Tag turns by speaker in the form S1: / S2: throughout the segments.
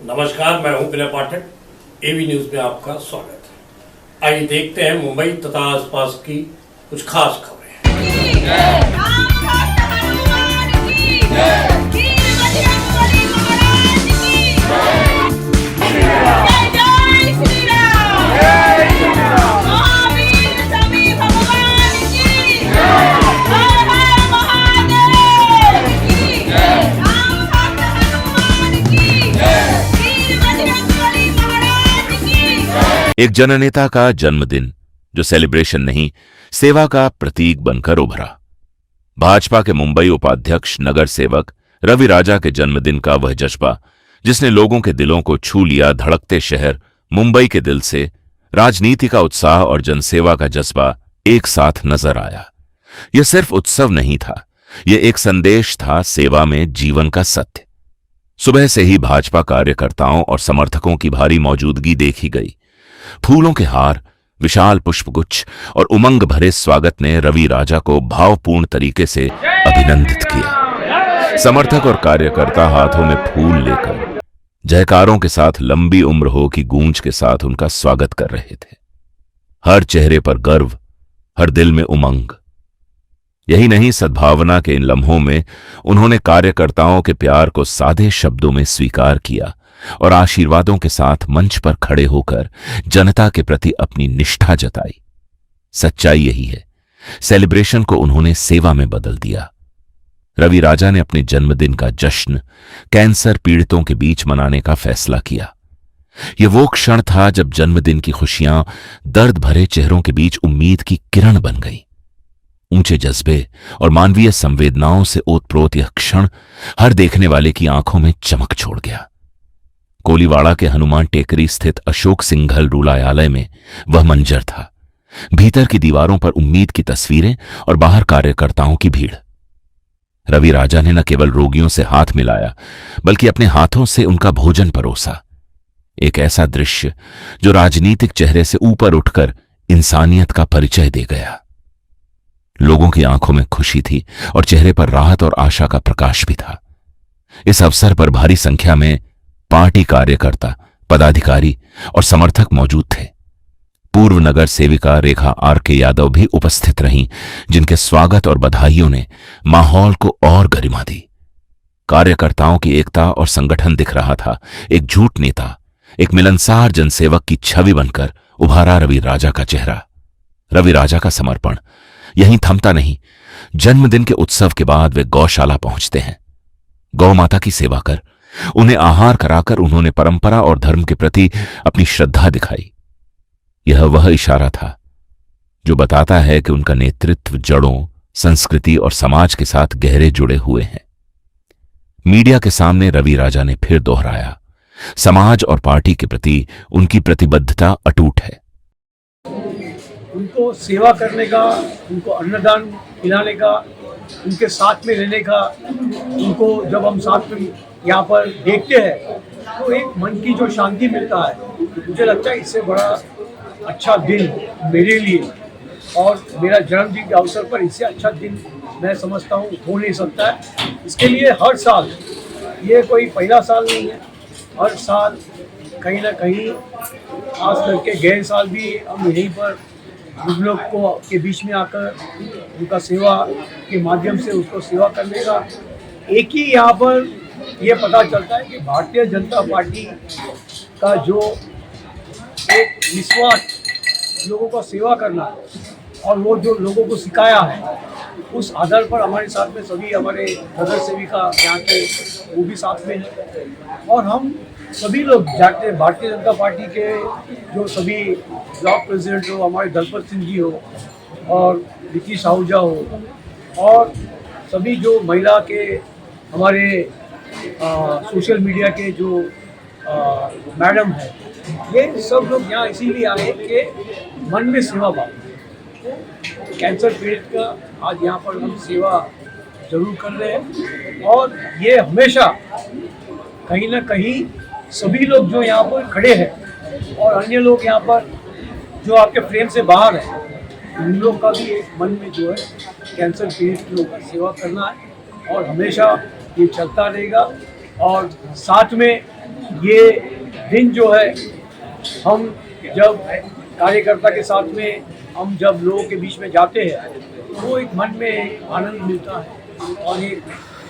S1: नमस्कार, मैं हूं विनय पाठक। एवी न्यूज में आपका स्वागत है। आइए देखते हैं मुंबई तथा आसपास की कुछ खास खबरें।
S2: एक जननेता का जन्मदिन जो सेलिब्रेशन नहीं, सेवा का प्रतीक बनकर उभरा। भाजपा के मुंबई उपाध्यक्ष नगर सेवक रवि राजा के जन्मदिन का वह जज्बा जिसने लोगों के दिलों को छू लिया, धड़कते शहर मुंबई के दिल से राजनीति का उत्साह और जनसेवा का जज्बा एक साथ नजर आया। यह सिर्फ उत्सव नहीं था, यह एक संदेश था सेवा में जीवन का सत्य। सुबह से ही भाजपा कार्यकर्ताओं और समर्थकों की भारी मौजूदगी देखी गई। फूलों के हार, विशाल पुष्पगुच्छ और उमंग भरे स्वागत ने रवि राजा को भावपूर्ण तरीके से अभिनंदित किया। समर्थक और कार्यकर्ता हाथों में फूल लेकर जयकारों के साथ लंबी उम्र हो की गूंज के साथ उनका स्वागत कर रहे थे। हर चेहरे पर गर्व, हर दिल में उमंग। यही नहीं, सद्भावना के इन लम्हों में उन्होंने कार्यकर्ताओं के प्यार को सादे शब्दों में स्वीकार किया और आशीर्वादों के साथ मंच पर खड़े होकर जनता के प्रति अपनी निष्ठा जताई। सच्चाई यही है, सेलिब्रेशन को उन्होंने सेवा में बदल दिया। रवि राजा ने अपने जन्मदिन का जश्न कैंसर पीड़ितों के बीच मनाने का फैसला किया। यह वो क्षण था जब जन्मदिन की खुशियां दर्द भरे चेहरों के बीच उम्मीद की किरण बन गई। ऊंचे जज्बे और मानवीय संवेदनाओं से ओतप्रोत यह क्षण हर देखने वाले की आंखों में चमक छोड़ गया। कोलीवाड़ा के हनुमान टेकरी स्थित अशोक सिंघल रूलायालय में वह मंजर था। भीतर की दीवारों पर उम्मीद की तस्वीरें और बाहर कार्यकर्ताओं की भीड़। रवि राजा ने न केवल रोगियों से हाथ मिलाया, बल्कि अपने हाथों से उनका भोजन परोसा। एक ऐसा दृश्य जो राजनीतिक चेहरे से ऊपर उठकर इंसानियत का परिचय दे गया। लोगों की आंखों में खुशी थी और चेहरे पर राहत और आशा का प्रकाश भी था। इस अवसर पर भारी संख्या में पार्टी कार्यकर्ता, पदाधिकारी और समर्थक मौजूद थे। पूर्व नगर सेविका रेखा आर.के. यादव भी उपस्थित रहीं, जिनके स्वागत और बधाइयों ने माहौल को और गरिमा दी। कार्यकर्ताओं की एकता और संगठन दिख रहा था। एक झूठ नेता, एक मिलनसार जनसेवक की छवि बनकर उभारा रवि राजा का चेहरा। रवि राजा का समर्पण यहीं थमता नहीं। जन्मदिन के उत्सव के बाद वे गौशाला पहुंचते हैं। गौ माता की सेवा कर, उन्हें आहार कराकर उन्होंने परंपरा और धर्म के प्रति अपनी श्रद्धा दिखाई। यह वह इशारा था जो बताता है कि उनका नेतृत्व जड़ों, संस्कृति और समाज के साथ गहरे जुड़े हुए हैं। मीडिया के सामने रवि राजा ने फिर दोहराया, समाज और पार्टी के प्रति उनकी प्रतिबद्धता अटूट है।
S3: उनको सेवा करने का, उनको अन्नदान खिलाने का, उनके साथ में रहने का, उनको जब हम साथ में यहाँ पर देखते हैं तो एक मन की जो शांति मिलता है, मुझे लगता है इससे बड़ा अच्छा दिन मेरे लिए और मेरा जन्मदिन के अवसर पर इससे अच्छा दिन मैं समझता हूँ हो नहीं सकता है। इसके लिए हर साल, ये कोई पहला साल नहीं है, हर साल कहीं ना कहीं, खास करके गए साल भी हम यहीं पर बुजुर्ग को के बीच में आकर उनका सेवा के माध्यम से उसको सेवा करने का एक ही यहाँ पर ये पता चलता है कि भारतीय जनता पार्टी का जो एक विश्वास लोगों को सेवा करना और वो जो लोगों को सिखाया है, उस आधार पर हमारे साथ में सभी हमारे नगर सेविका यहाँ के वो भी साथ में हैं और हम सभी लोग जाते हैं। भारतीय जनता पार्टी के जो सभी ब्लॉक प्रेसिडेंट हो, हमारे दलपत सिंह जी हो और विकी साहूजा हो और सभी जो महिला के हमारे सोशल मीडिया के जो मैडम है, ये सब लोग यहाँ इसीलिए आए कि मन में सेवा भाव। कैंसर पीड़ित का आज यहाँ पर हम सेवा जरूर कर रहे हैं और ये हमेशा कहीं ना कहीं सभी लोग जो यहाँ पर खड़े हैं और अन्य लोग यहाँ पर जो आपके फ्रेम से बाहर है, उन लोग का भी एक मन में जो है कैंसर पीड़ित लोगों का सेवा करना है और हमेशा ये चलता रहेगा। और साथ में ये दिन जो है, हम जब कार्यकर्ता के साथ में हम जब लोगों के बीच में जाते हैं तो एक मन में एक आनंद मिलता है और एक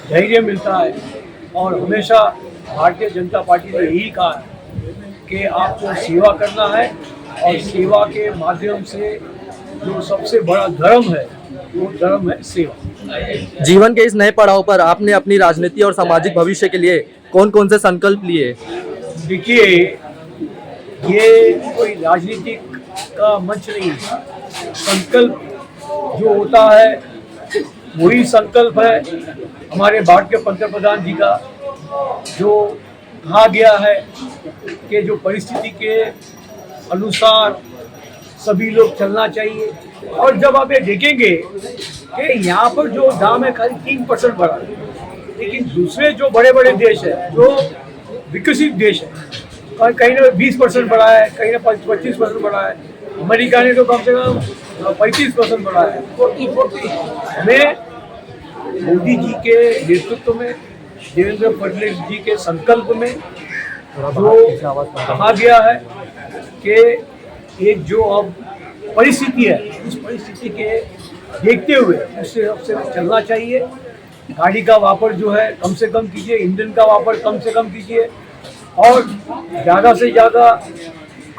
S3: धैर्य मिलता है। और हमेशा भारतीय जनता पार्टी ने यही कहा है कि आपको सेवा करना है और सेवा के माध्यम से जो सबसे बड़ा धर्म है वो धर्म है सेवा।
S4: जीवन के इस नए पड़ाव पर आपने अपनी राजनीति और सामाजिक भविष्य के लिए कौन कौन से संकल्प लिए?
S3: देखिए, ये कोई राजनीतिक का मंच नहीं है। संकल्प जो होता है वही संकल्प है हमारे भारतीय पंतप्रधान जी का, जो कहा गया है कि जो परिस्थिति के अनुसार सभी लोग चलना चाहिए। और जब आप ये देखेंगे कि यहाँ पर जो दाम है खाली 3% बढ़ा है, लेकिन दूसरे जो बड़े बड़े देश है, जो विकसित देश है, कहीं ना 20% बढ़ा है, कहीं ना 25% बढ़ा है। अमेरिका ने तो कम से कम 35% बढ़ा है। 40 हमें मोदी जी के नेतृत्व में, देवेंद्र फडणवीस जी के संकल्प में जो कहा गया है कि एक जो अब परिस्थिति है, उस परिस्थिति के देखते हुए उससे चलना चाहिए। गाड़ी का वापर जो है कम से कम कीजिए, ईंधन का वापर कम से कम कीजिए और ज़्यादा से ज़्यादा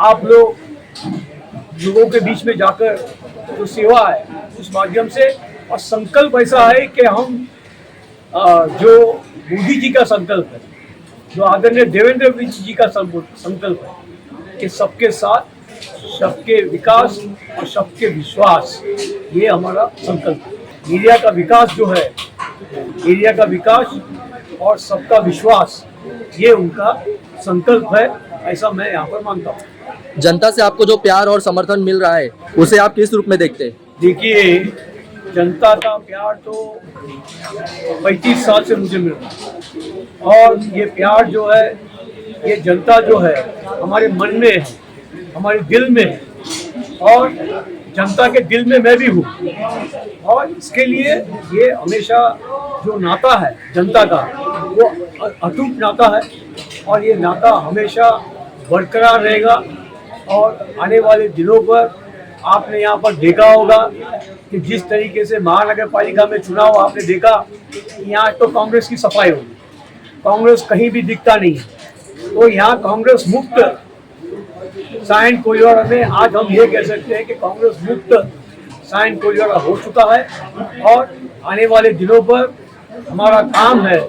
S3: आप लोगों के बीच में जाकर जो सेवा है उस माध्यम से। और संकल्प ऐसा है कि हम जो मोदी जी का संकल्प है, जो आदरणीय देवेंद्र जी का संकल्प है कि सबके साथ, सबके विकास और सबके विश्वास, ये हमारा संकल्प है। एरिया का विकास जो है, एरिया का विकास और सबका विश्वास, ये उनका संकल्प है, ऐसा मैं यहाँ पर मानता हूँ।
S4: जनता से आपको जो प्यार और समर्थन मिल रहा है उसे आप किस रूप में देखते हैं?
S3: देखिए, जनता का प्यार तो 35 साल से मुझे मिल रहा है और ये प्यार जो है, ये जनता जो है हमारे मन में है, हमारे दिल में है और जनता के दिल में मैं भी हूँ। और इसके लिए ये हमेशा जो नाता है जनता का, वो अटूट नाता है और ये नाता हमेशा बरकरार रहेगा। और आने वाले दिनों पर आपने यहाँ पर देखा होगा कि जिस तरीके से महानगर पालिका में चुनाव आपने देखा, यहाँ तो कांग्रेस की सफाई होगी, कांग्रेस कहीं भी दिखता नहीं है। तो यहाँ कांग्रेस मुक्त सायन कोलिवाड़ा में आज हम ये कह सकते हैं कि कांग्रेस मुक्त सायन कोलिवाड़ा हो चुका है। और आने वाले दिनों पर हमारा काम है,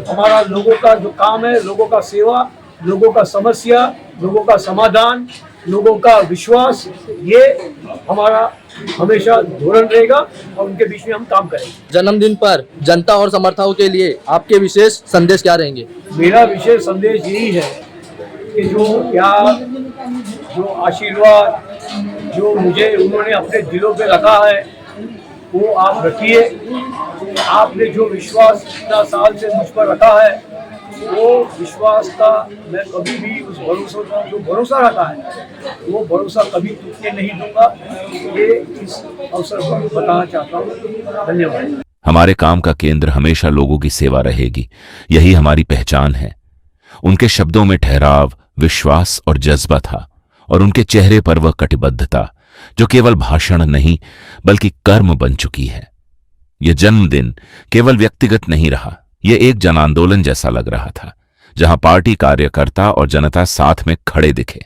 S3: हमारा लोगों का जो काम है, लोगों का सेवा, लोगों का समस्या, लोगों का समाधान, लोगों का विश्वास, ये हमारा हमेशा धोरण रहेगा और उनके बीच में हम काम करेंगे।
S4: जन्मदिन पर जनता और समर्थकों के लिए आपके विशेष संदेश क्या रहेंगे?
S3: मेरा विशेष संदेश यही है कि जो प्यार, जो आशीर्वाद, जो मुझे उन्होंने अपने दिलों पे रखा है, वो आप रखिए। आपने जो विश्वास इतना साल से मुझ पर रखा है, वो विश्वास का मैं कभी भी, उस भरोसे का जो भरोसा रखा है, वो भरोसा कभी टूटने नहीं दूंगा। ये इस अवसर पर बताना चाहता हूँ। धन्यवाद।
S2: हमारे काम का केंद्र हमेशा लोगों की सेवा रहेगी, यही हमारी पहचान है। उनके शब्दों में ठहराव, विश्वास और जज्बा था और उनके चेहरे पर वह कटिबद्धता जो केवल भाषण नहीं बल्कि कर्म बन चुकी है। यह जन्मदिन केवल व्यक्तिगत नहीं रहा, यह एक जन आंदोलन जैसा लग रहा था, जहां पार्टी कार्यकर्ता और जनता साथ में खड़े दिखे।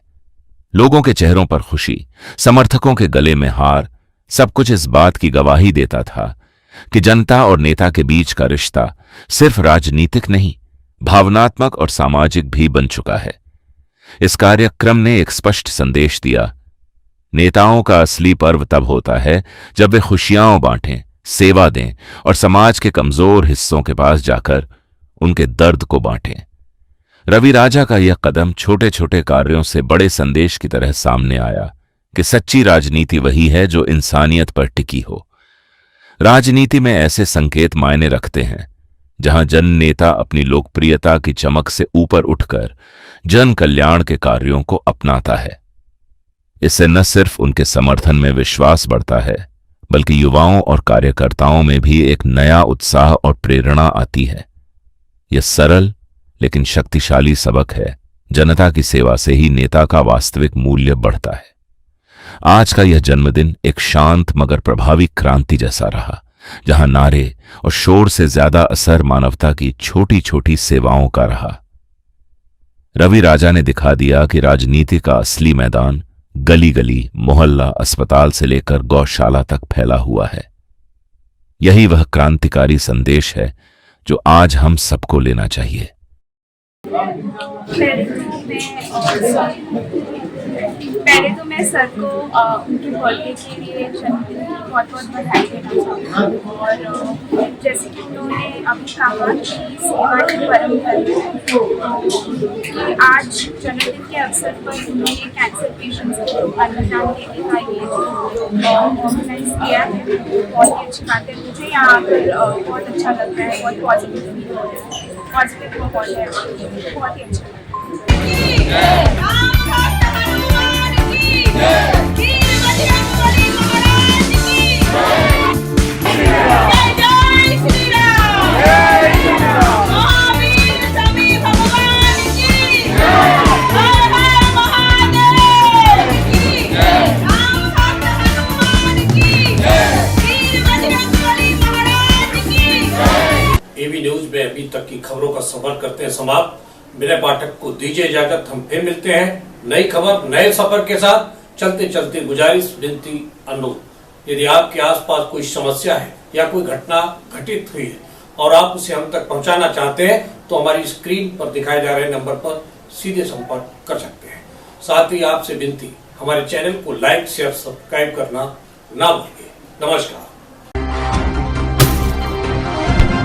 S2: लोगों के चेहरों पर खुशी, समर्थकों के गले में हार, सब कुछ इस बात की गवाही देता था कि जनता और नेता के बीच का रिश्ता सिर्फ राजनीतिक नहीं, भावनात्मक और सामाजिक भी बन चुका है। इस कार्यक्रम ने एक स्पष्ट संदेश दिया, नेताओं का असली पर्व तब होता है जब वे खुशियां बांटें, सेवा दें और समाज के कमजोर हिस्सों के पास जाकर उनके दर्द को बांटें। रवि राजा का यह कदम छोटे छोटे कार्यों से बड़े संदेश की तरह सामने आया कि सच्ची राजनीति वही है जो इंसानियत पर टिकी हो। राजनीति में ऐसे संकेत मायने रखते हैं जहां जन नेता अपनी लोकप्रियता की चमक से ऊपर उठकर जन कल्याण के कार्यों को अपनाता है। इससे न सिर्फ उनके समर्थन में विश्वास बढ़ता है, बल्कि युवाओं और कार्यकर्ताओं में भी एक नया उत्साह और प्रेरणा आती है। यह सरल लेकिन शक्तिशाली सबक है जनता की सेवा से ही नेता का वास्तविक मूल्य बढ़ता है। आज का यह जन्मदिन एक शांत मगर प्रभावी क्रांति जैसा रहा, जहां नारे और शोर से ज्यादा असर मानवता की छोटी छोटी सेवाओं का रहा। रवि राजा ने दिखा दिया कि राजनीति का असली मैदान गली गली, मोहल्ला, अस्पताल से लेकर गौशाला तक फैला हुआ है। यही वह क्रांतिकारी संदेश है जो आज हम सबको लेना चाहिए।
S5: पहले तो मैं सर को उनके बर्थडे के लिए जन्मदिन की बहुत बहुत बधाई देना चाहूँगी। और जैसे कि उन्होंने अभी कहा कि सेवा की परम धर्म है, कि आज जन्मदिन के अवसर पर उन्होंने कैंसर पेशेंट्स को अन्नदान देने का ये ऑर्गेनाइज किया है। बहुत ही अच्छी बात है, मुझे यहाँ आकर बहुत अच्छा लग रहा है, बहुत पॉजिटिव फील हो रहा है, पॉजिटिव माहौल है, बहुत ही अच्छा लग रहा है।
S1: एवी न्यूज में अभी तक की खबरों का सफर करते हैं समाप्त। विनय पाठक को दीजिए इजाजत, हम फिर मिलते हैं नई खबर नए सफर के साथ। चलते चलते गुजारिश, विनती, अनुरोध, यदि आपके आसपास कोई समस्या है या कोई घटना घटित हुई है और आप उसे हम तक पहुंचाना चाहते हैं तो हमारी स्क्रीन पर दिखाए जा रहे नंबर पर सीधे संपर्क कर सकते हैं। साथ ही आपसे विनती, हमारे चैनल को लाइक, शेयर, सब्सक्राइब करना ना भूलिए। नमस्कार।